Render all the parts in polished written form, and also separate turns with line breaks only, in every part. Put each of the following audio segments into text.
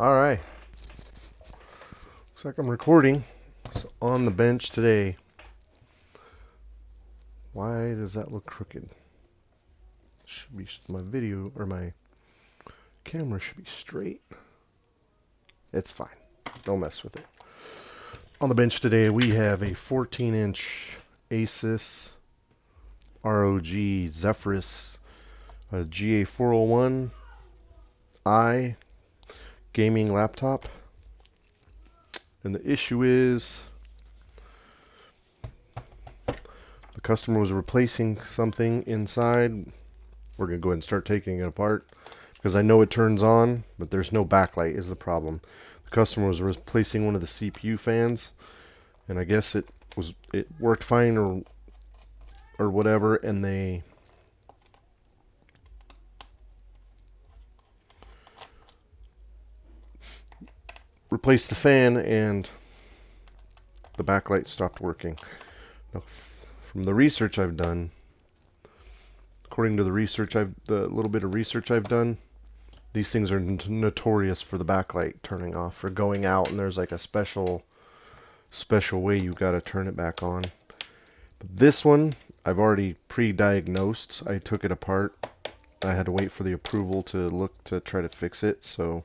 Alright, looks like I'm recording. So on the bench today. Why does that look crooked? Should be my video, or my camera should be straight. It's fine. Don't mess with it. On the bench today we have a 14-inch ASUS ROG Zephyrus, a GA401i gaming laptop. And the issue is the customer was replacing something inside. We're going to go ahead and start taking it apart because I know it turns on, but there's no backlight is the problem. The customer was replacing one of the CPU fans, and I guess it worked fine or whatever, and they replaced the fan and the backlight stopped working. Now, from the research I've done, according to the little bit of research I've done, these things are notorious for the backlight turning off or going out, and there's like a special way you got to turn it back on. But this one I've already pre-diagnosed. I took it apart. I had to wait for the approval to look to try to fix it. So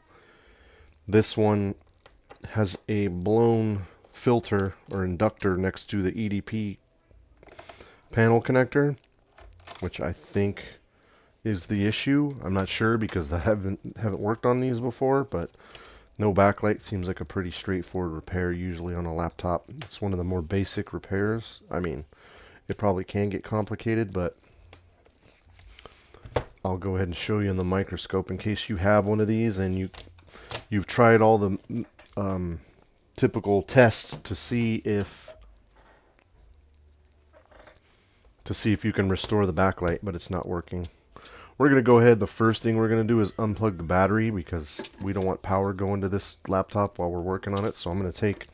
this one has a blown filter or inductor next to the EDP panel connector, which I think is the issue. I'm not sure because I haven't worked on these before, but no backlight seems like a pretty straightforward repair usually on a laptop. It's one of the more basic repairs. I mean, it probably can get complicated, but I'll go ahead and show you in the microscope in case you have one of these and you've tried all the typical tests to see if you can restore the backlight, but it's not working. We're going to go ahead. The first thing we're going to do is unplug the battery because we don't want power going to this laptop while we're working on it. So I'm going to take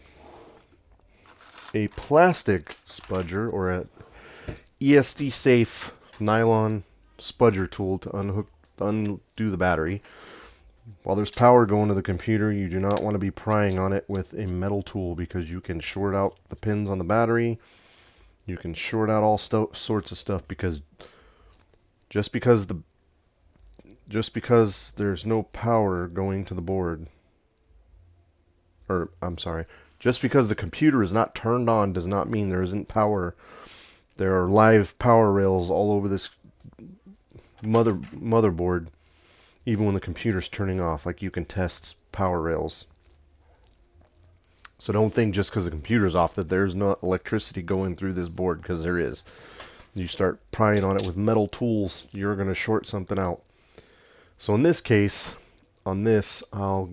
a plastic spudger or a ESD safe nylon spudger tool to undo the battery. While there's power going to the computer, you do not want to be prying on it with a metal tool because you can short out the pins on the battery. You can short out all sorts of stuff because just because there's no power going to the board, or I'm sorry, just because the computer is not turned on does not mean there isn't power. There are live power rails all over this motherboard. Even when the computer's turning off, like you can test power rails. So don't think just because the computer's off that there's no electricity going through this board, because there is. You start prying on it with metal tools, you're going to short something out. So in this case, on this, I'll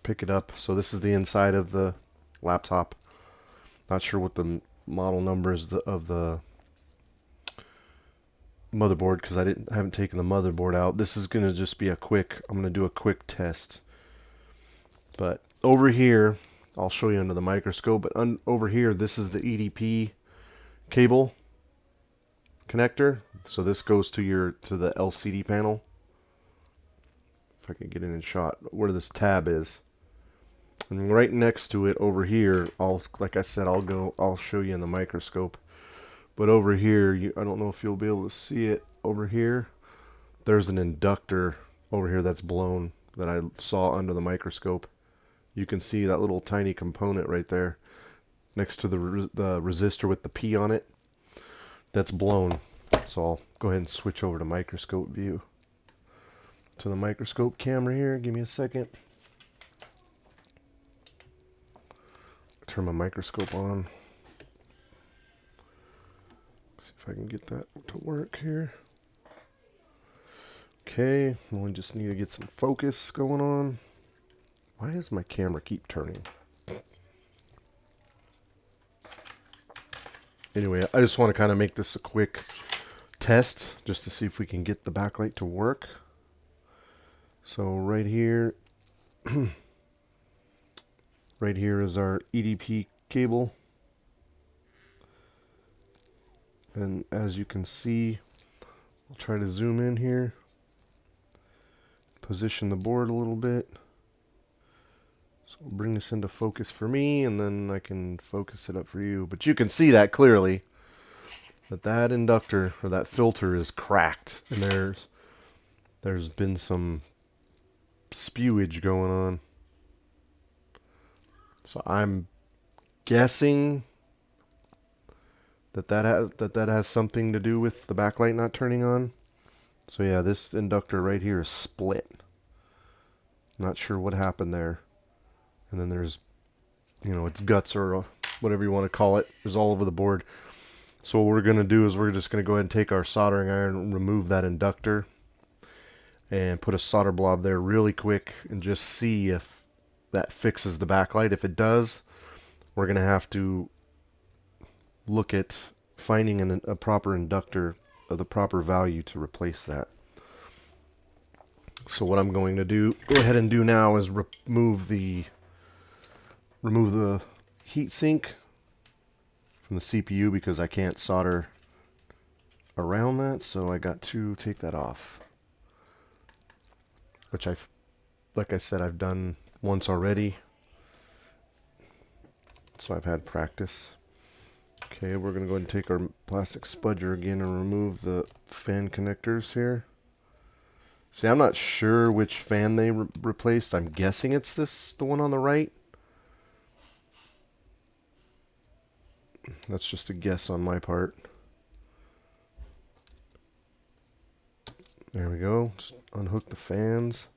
pick it up. So this is the inside of the laptop. Not sure what the model number is of the motherboard because I haven't taken the motherboard out. This is going to just be I'm going to do a quick test. But over here, I'll show you under the microscope, but over here, this is the EDP cable connector. So this goes to the LCD panel. If I can get it in shot where this tab is. And right next to it over here, like I said, I'll show you in the microscope. But over here, I don't know if you'll be able to see it. Over here, there's an inductor over here that's blown that I saw under the microscope. You can see that little tiny component right there next to the resistor with the P on it. That's blown. So I'll go ahead and switch over to microscope view. To the microscope camera here. Give me a second. Turn my microscope on. If I can get that to work here. Okay, we just need to get some focus going on. Why does my camera keep turning? Anyway, I just want to kind of make this a quick test just to see if we can get the backlight to work. So right here, right here is our EDP cable. And as you can see, I'll try to zoom in here, position the board a little bit. So I'll bring this into focus for me, and then I can focus it up for you. But you can see that clearly, that that inductor, or that filter, is cracked. And there's been some spewage going on. So I'm guessing that has something to do with the backlight not turning on. So yeah, this inductor right here is split. Not sure what happened there. And then there's, you know, its guts, or whatever you want to call it, is all over the board. So what we're going to do is we're just going to go ahead and take our soldering iron and remove that inductor and put a solder blob there really quick and just see if that fixes the backlight. If it does, we're going to have to look at finding a proper inductor of the proper value to replace that. So what I'm going to go ahead and do now is remove the heatsink from the CPU, because I can't solder around that, so I got to take that off. Which like I said, I've done once already, so I've had practice. Okay, we're going to go ahead and take our plastic spudger again and remove the fan connectors here. See, I'm not sure which fan they replaced. I'm guessing it's the one on the right. That's just a guess on my part. There we go. Just unhook the fans.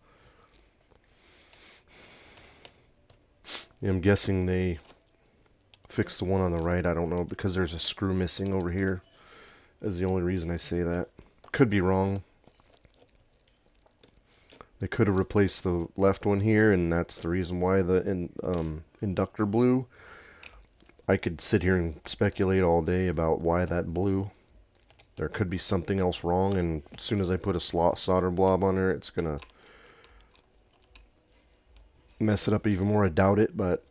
Yeah, I'm guessing they fixed the one on the right. I don't know, because there's a screw missing over here. Is the only reason I say that. Could be wrong. They could have replaced the left one here, and that's the reason why the inductor blew. I could sit here and speculate all day about why that blew. There could be something else wrong, and as soon as I put a solder blob on there, it's going to mess it up even more. I doubt it, but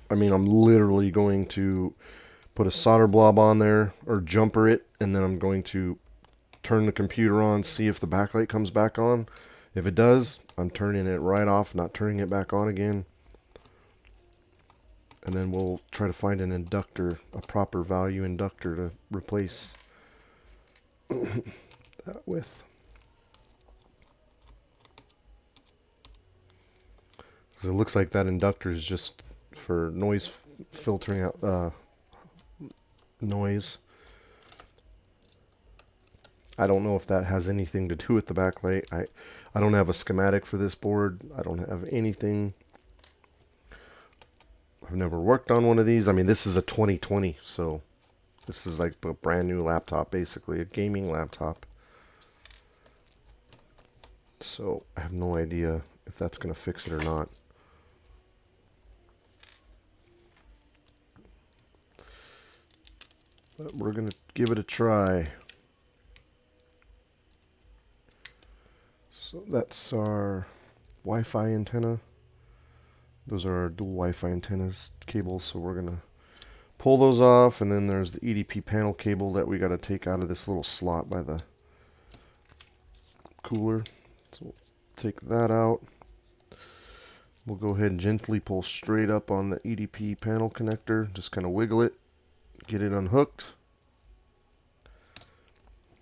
I mean, I'm literally going to put a solder blob on there, or jumper it, and then I'm going to turn the computer on, see if the backlight comes back on. If it does, I'm turning it right off, not turning it back on again. And then we'll try to find an inductor, a proper value inductor to replace that with. So it looks like that inductor is just for noise filtering out noise. I don't know if that has anything to do with the backlight. I don't have a schematic for this board. I don't have anything. I've never worked on one of these. I mean, this is a 2020, so this is like a brand new laptop, basically, a gaming laptop. So I have no idea if that's going to fix it or not. But we're going to give it a try. So that's our Wi-Fi antenna. Those are our dual Wi-Fi antennas cables, so we're going to pull those off, and then there's the EDP panel cable that we got to take out of this little slot by the cooler. So we'll take that out. We'll go ahead and gently pull straight up on the EDP panel connector, just kind of wiggle it, get it unhooked.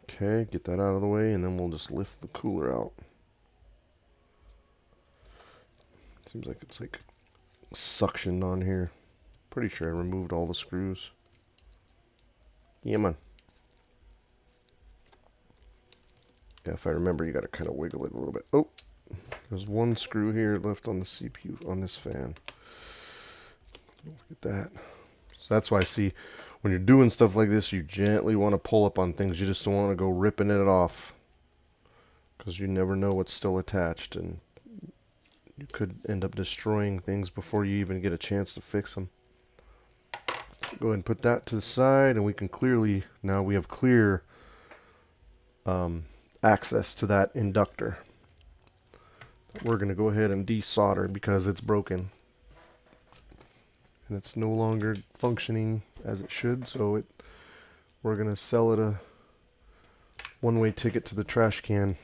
Okay, get that out of the way, and then we'll just lift the cooler out. Seems like it's like suctioned on here. Pretty sure I removed all the screws. Yeah, man. Yeah, if I remember, you got to kind of wiggle it a little bit. Oh, there's one screw here left on the CPU on this fan. Look at that. So that's why I see when you're doing stuff like this, you gently want to pull up on things. You just don't want to go ripping it off, because you never know what's still attached, and you could end up destroying things before you even get a chance to fix them. Go ahead and put that to the side, and we can clearly, now we have clear access to that inductor. We're going to go ahead and desolder because it's broken. And it's no longer functioning as it should, so we're going to sell it a one-way ticket to the trash can.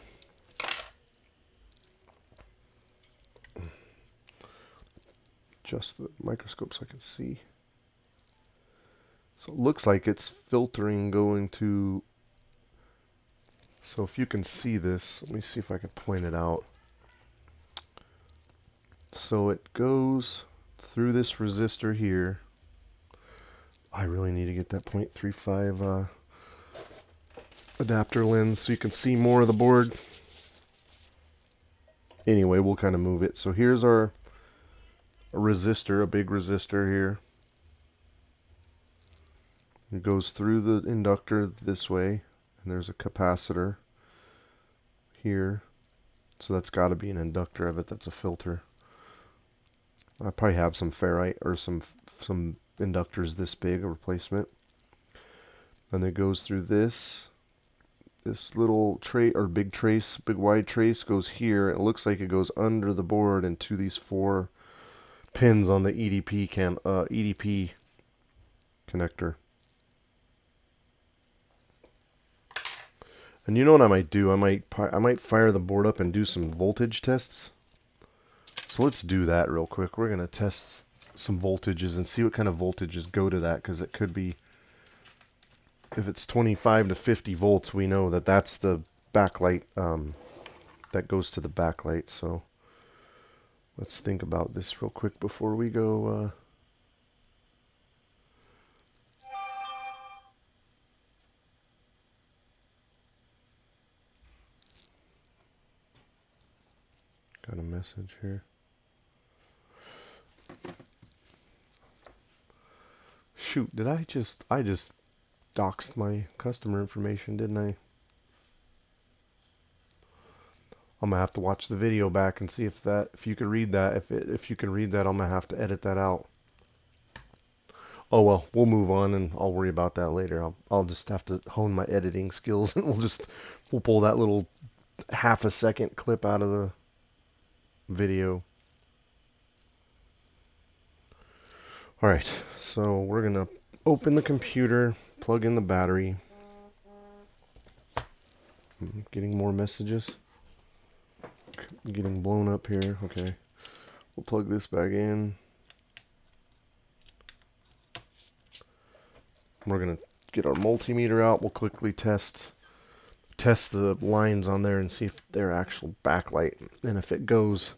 adjust the microscope so I can see. So it looks like it's filtering going to... So if you can see this, let me see if I can point it out. So it goes through this resistor here. I really need to get that 0.35 adapter lens so you can see more of the board. Anyway, we'll kind of move it. So here's our resistor, a big resistor here. It goes through the inductor this way, and there's a capacitor here. So that's got to be an inductor. I bet that's a filter. I probably have some ferrite or some inductors this big, a replacement. And it goes through this little tray or big wide trace goes here. It looks like it goes under the board and to these 4 pins on the EDP connector. And you know what I might do? I might fire the board up and do some voltage tests. So let's do that real quick. We're going to test some voltages and see what kind of voltages go to that, because it could be, if it's 25 to 50 volts, we know that that's the backlight, that goes to the backlight. So let's think about this real quick before we go. Got a message here. Shoot, I just doxed my customer information, didn't I? I'm gonna have to watch the video back and see if you could read that. If you can read that, I'm gonna have to edit that out. Oh well, we'll move on and I'll worry about that later. I'll just have to hone my editing skills and we'll pull that little half a second clip out of the video. Alright, so we're gonna open the computer, plug in the battery. I'm getting more messages. Getting blown up here. Okay. We'll plug this back in. We're going to get our multimeter out. We'll quickly test the lines on there and see if they're actual backlight. And if it goes,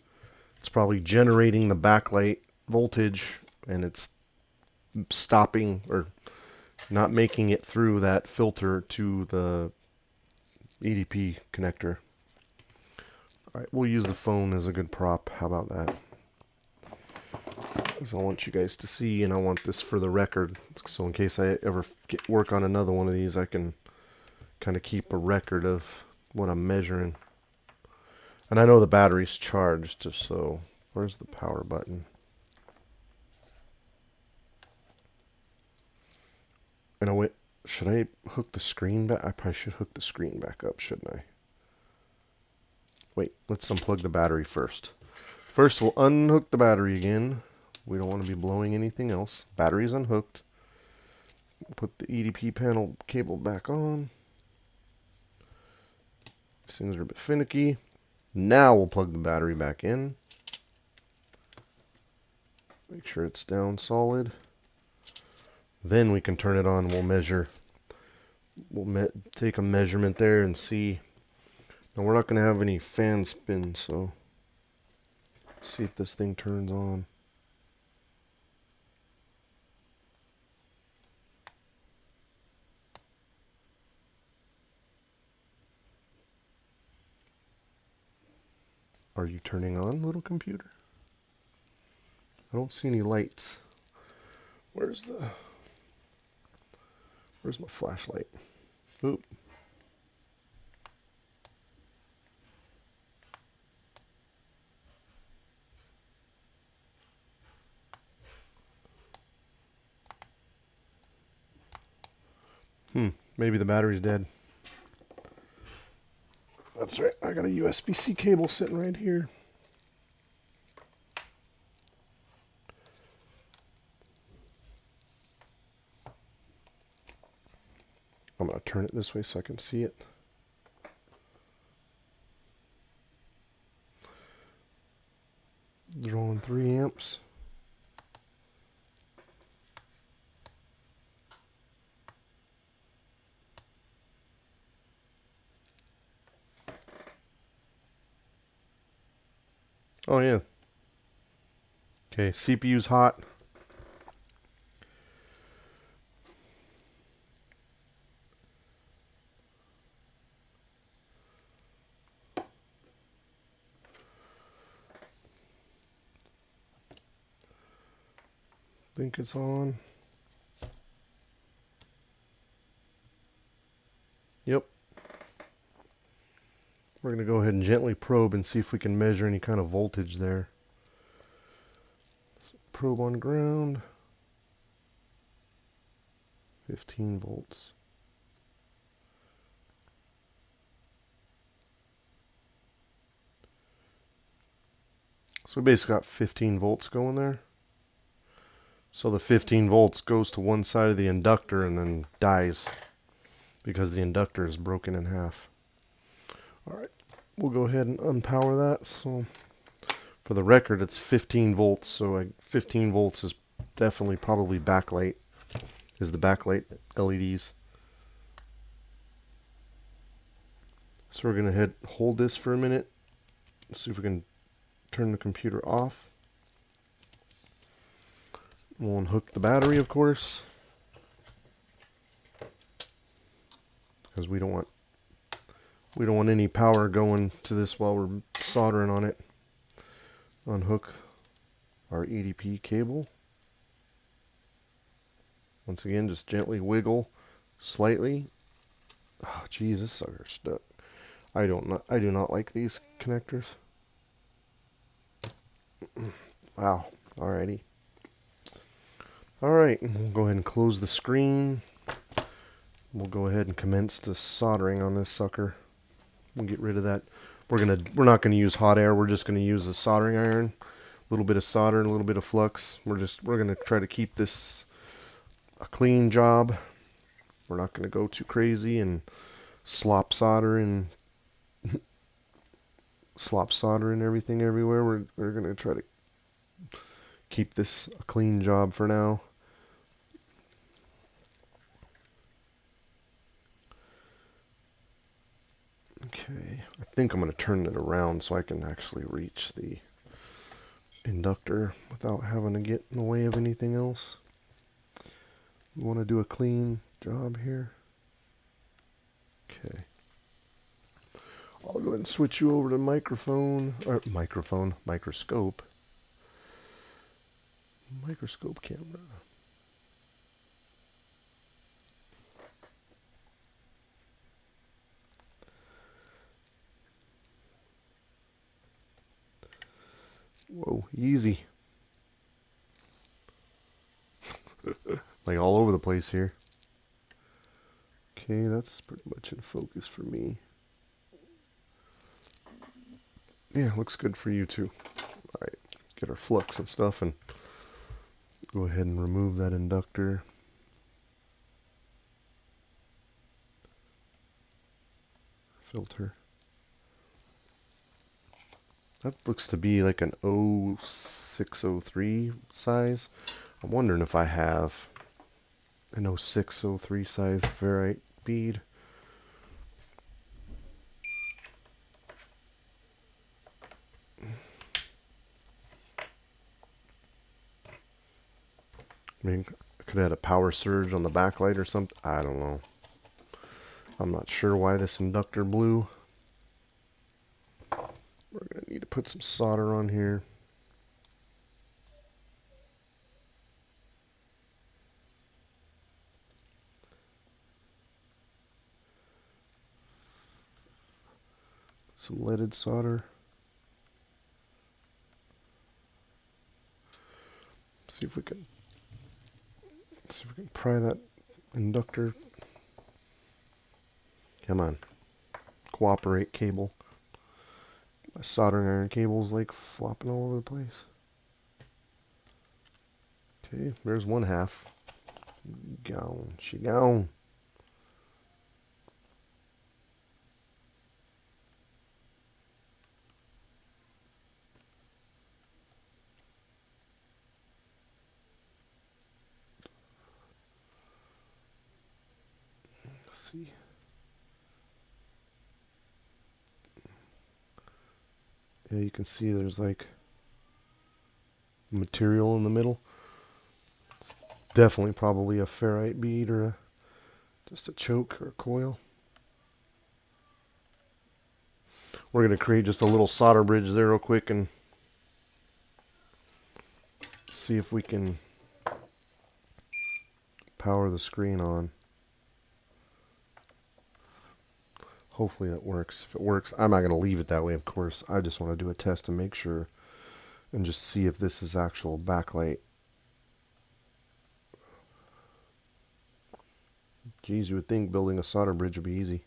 it's probably generating the backlight voltage and it's stopping or not making it through that filter to the EDP connector. Alright, we'll use the phone as a good prop. How about that? Because I want you guys to see, and I want this for the record. So in case I ever work on another one of these, I can kind of keep a record of what I'm measuring. And I know the battery's charged, so where's the power button? And should I hook the screen back? I probably should hook the screen back up, shouldn't I? Wait, let's unplug the battery first. First, we'll unhook the battery again. We don't want to be blowing anything else. Battery's unhooked. Put the EDP panel cable back on. These things are a bit finicky. Now we'll plug the battery back in. Make sure it's down solid. Then we can turn it on and we'll measure. We'll take a measurement there and see. Now we're not going to have any fan spin, so let's see if this thing turns on. Are you turning on, little computer? I don't see any lights. Where's my flashlight? Oop. Maybe the battery's dead. That's right. I got a USB-C cable sitting right here. I'm going to turn it this way so I can see it. Drawing 3 amps. Oh yeah. Okay, CPU's hot. Think it's on. Yep. We're going to go ahead and gently probe and see if we can measure any kind of voltage there. Probe on ground. 15 volts. So we basically got 15 volts going there. So the 15 volts goes to one side of the inductor and then dies because the inductor is broken in half. Alright, we'll go ahead and unpower that. So for the record, it's 15 volts. So 15 volts is definitely probably backlight, is the backlight LEDs. So we're going to hold this for a minute, see if we can turn the computer off. We'll unhook the battery, of course, because we don't want any power going to this while we're soldering on it. Unhook our EDP cable. Once again, just gently wiggle slightly. Oh, geez, this sucker's stuck. I do not like these connectors. Wow. Alrighty. Alright, we'll go ahead and close the screen. We'll go ahead and commence the soldering on this sucker. We'll get rid of that. We're not gonna use hot air. We're just gonna use a soldering iron, a little bit of solder and a little bit of flux. We're gonna try to keep this a clean job. We're not gonna go too crazy and slop solder and everything everywhere. We're gonna try to keep this a clean job for now. Okay, I think I'm going to turn it around so I can actually reach the inductor without having to get in the way of anything else. We want to do a clean job here. Okay. I'll go ahead and switch you over to microscope camera. Whoa, easy. Like all over the place here. Okay, that's pretty much in focus for me. Yeah, looks good for you too. Alright, get our flux and stuff and go ahead and remove that inductor. Filter. That looks to be like an 0603 size. I'm wondering if I have an 0603 size ferrite bead. I mean, I could have had a power surge on the backlight or something. I don't know. I'm not sure why this inductor blew. We're going to need to put some solder on here. Some leaded solder. See if we can pry that inductor. Come on. Cooperate, cable. My soldering iron cable's like flopping all over the place. Okay, there's one half. Gone. She gone. Let's see. Yeah, you can see there's like material in the middle. It's definitely probably a ferrite bead or just a choke or a coil. We're going to create just a little solder bridge there real quick and see if we can power the screen on. Hopefully that works. If it works, I'm not going to leave it that way, of course. I just want to do a test to make sure and just see if this is actual backlight. Geez, you would think building a solder bridge would be easy.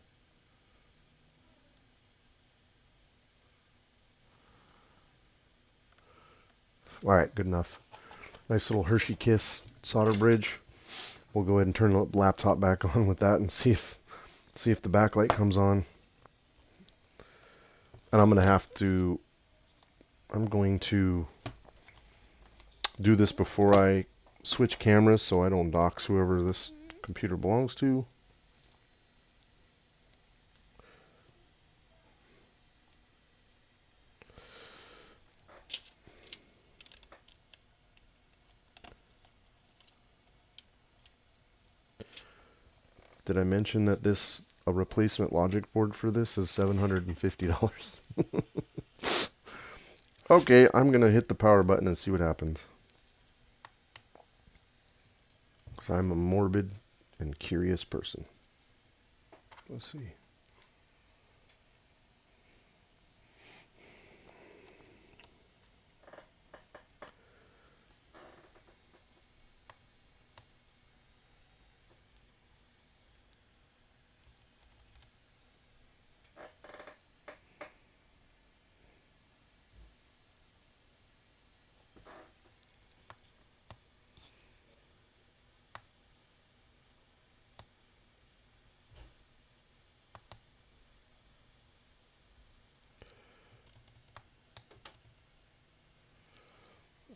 Alright, good enough. Nice little Hershey Kiss solder bridge. We'll go ahead and turn the laptop back on with that and see if the backlight comes on. And I'm going to do this before I switch cameras so I don't dox whoever this computer belongs to. Did I mention that a replacement logic board for this is $750? Okay, I'm going to hit the power button and see what happens. Because I'm a morbid and curious person. Let's see.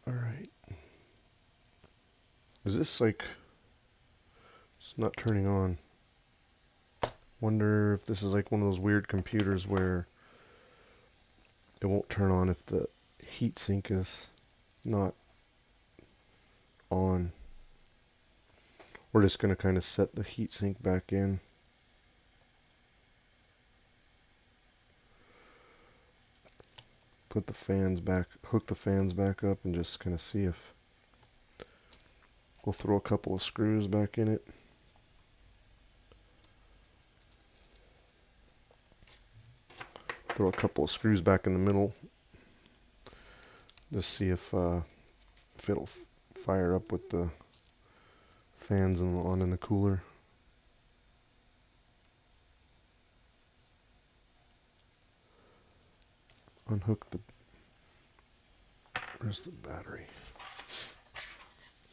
Alright. Is this like... It's not turning on. Wonder if this is like one of those weird computers where it won't turn on if the heatsink is not on. We're just going to kind of set the heatsink back in. Put the fans back, hook the fans back up and just kind of see if we'll throw a couple of screws back in it. Throw a couple of screws back in the middle. Just see if it'll fire up with the fans on in the cooler. Unhook the... Where's the battery?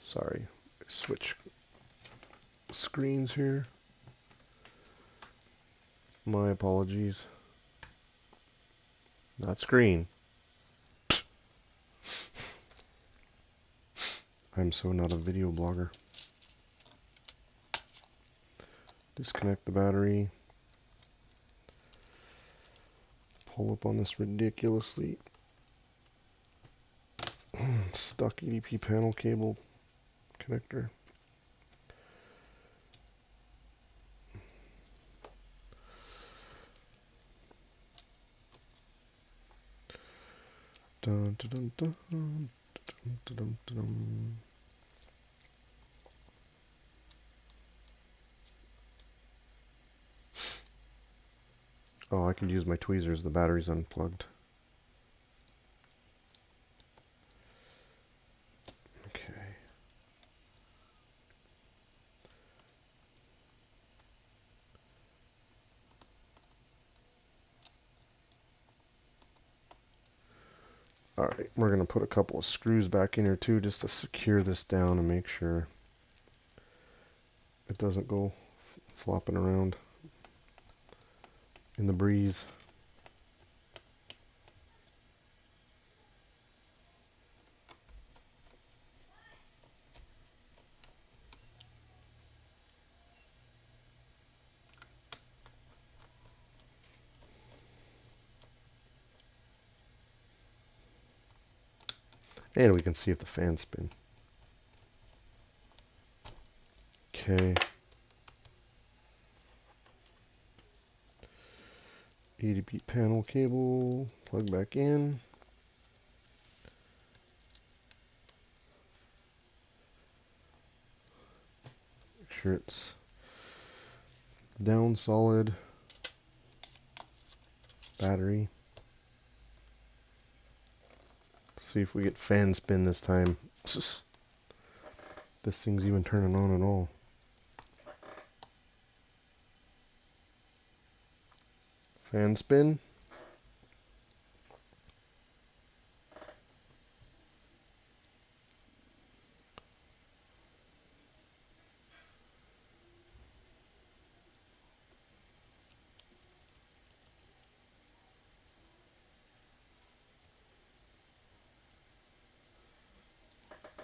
Sorry, switch screens here. My apologies. Not screen. I'm so not a video blogger. Disconnect the battery. Pull up on this ridiculously stuck EDP panel cable connector. Dun, dun, dun, dun, dun, dun, dun, dun. Oh, I can use my tweezers. The battery's unplugged. Okay. Alright, we're going to put a couple of screws back in here too just to secure this down and make sure it doesn't go flopping around in the breeze. And we can see if the fans spin. Okay. EDP panel cable, plug back in. Make sure it's down solid. Battery. See if we get fan spin this time. This thing's even turning on at all. Fan spin.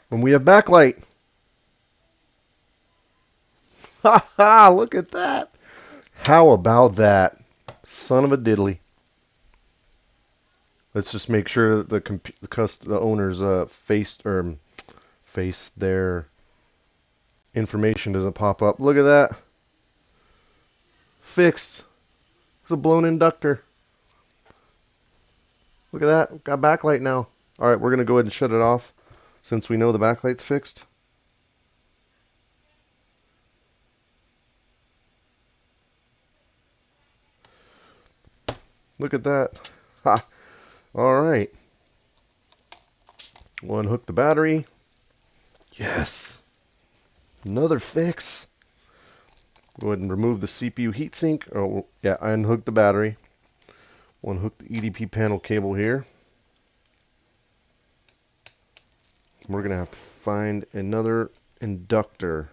And we have backlight. Ha ha, look at that. How about that? Son of a diddly. Let's just make sure that the owner's face their information doesn't pop up. Look at that. Fixed. It's a blown inductor. Look at that. Got backlight now. All right, we're going to go ahead and shut it off since we know the backlight's fixed. Look at that. Ha. All right. We'll unhook the battery. Yes. Another fix. Go ahead and remove the CPU heatsink. Oh, yeah, I unhooked the battery. We'll unhook the EDP panel cable here. We're going to have to find another inductor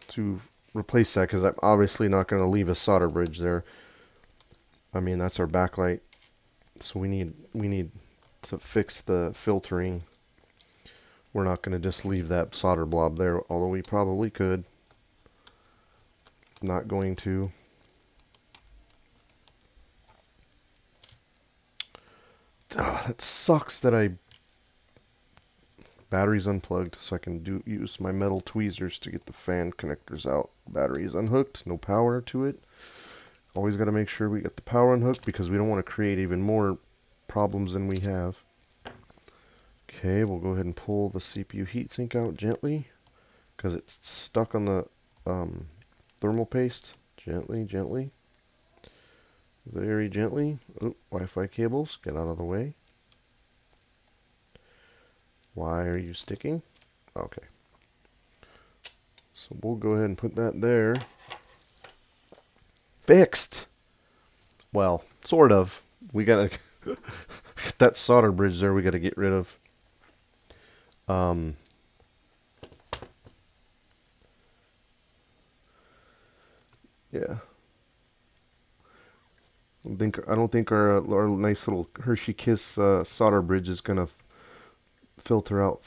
to replace that, because I'm obviously not going to leave a solder bridge there. I mean, that's our backlight. So we need to fix the filtering. We're not going to just leave that solder blob there, although we probably could. Not going to. Oh, that sucks that battery's unplugged, so I can use my metal tweezers to get the fan connectors out. Battery is unhooked, no power to it. Always got to make sure we get the power unhooked because we don't want to create even more problems than we have. Okay, we'll go ahead and pull the CPU heatsink out gently because it's stuck on the thermal paste. Gently, gently. Very gently. Oh, Wi-Fi cables, get out of the way. Why are you sticking? Okay. So we'll go ahead and put that there. Fixed! Well, sort of. We gotta... that solder bridge there we gotta get rid of. Yeah. I don't think our nice little Hershey Kiss solder bridge is gonna filter out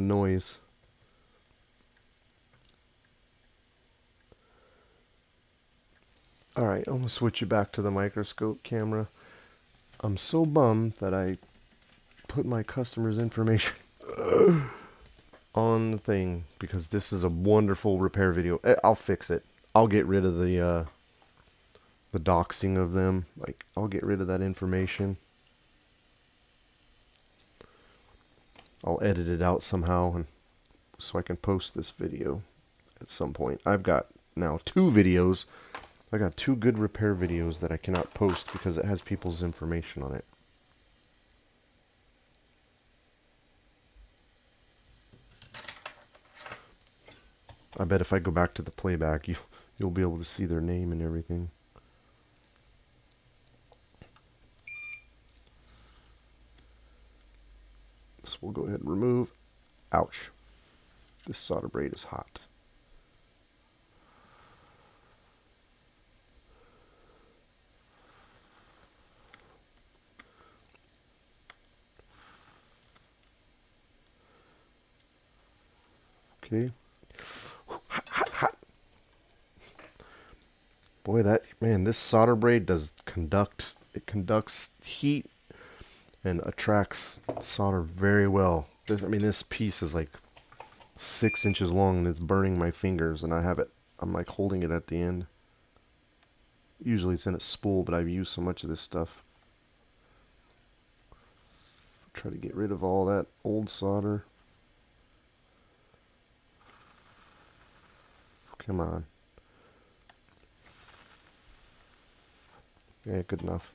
noise. Alright, I'm going to switch you back to the microscope camera. I'm so bummed that I put my customer's information on the thing, because this is a wonderful repair video. I'll fix it. I'll get rid of the doxing of them. Like, I'll get rid of that information. I'll edit it out somehow, and so I can post this video at some point. I've got now 2 videos. I got 2 good repair videos that I cannot post because it has people's information on it. I bet if I go back to the playback, you'll be able to see their name and everything. So we'll go ahead and remove. Ouch. This solder braid is hot. Okay. Hot, hot, hot. Boy, man, this solder braid does conduct it conducts heat and attracts solder very well. I mean, this piece is like 6 inches long and it's burning my fingers, and I'm like holding it at the end. Usually it's in a spool, but I've used so much of this stuff. Try to get rid of all that old solder. Come on. Yeah, good enough.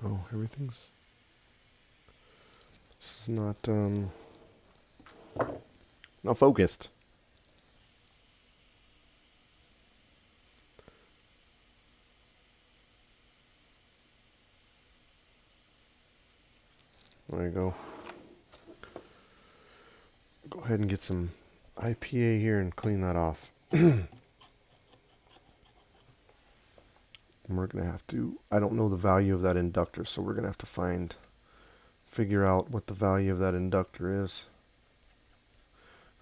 Oh, everything's... This is not focused. There you go. Go ahead and get some IPA here and clean that off. And we're going to have to... I don't know the value of that inductor, so we're going to have to figure out what the value of that inductor is.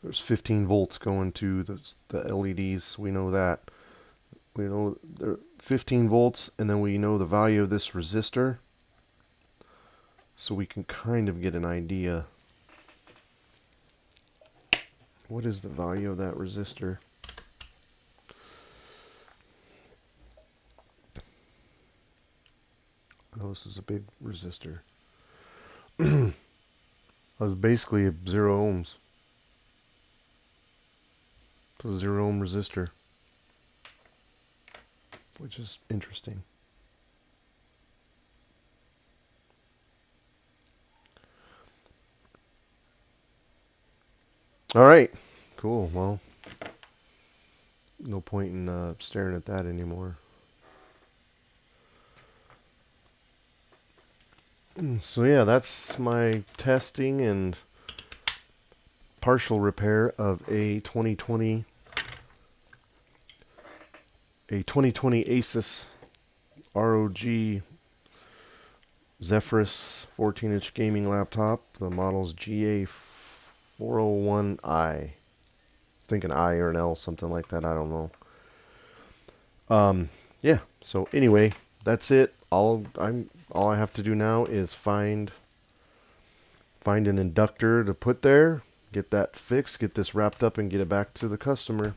There's 15 volts going to the LEDs. We know that. We know there 15 volts, and then we know the value of this resistor. So we can kind of get an idea. What is the value of that resistor? Oh, this is a big resistor. That was basically 0 ohms. It's a 0 ohm resistor, which is interesting. All right, cool. Well, no point in staring at that anymore. So yeah, that's my testing and partial repair of a 2020 ASUS ROG Zephyrus 14-inch gaming laptop. The model's GA401i. I think an I or an L, something like that. I don't know. Yeah. So anyway, that's it. All I have to do now is find an inductor to put there, get that fixed, get this wrapped up, and get it back to the customer.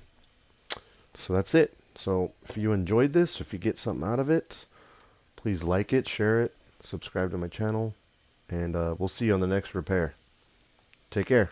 So that's it. So if you enjoyed this, if you get something out of it, please like it, share it, subscribe to my channel, and we'll see you on the next repair. Take care.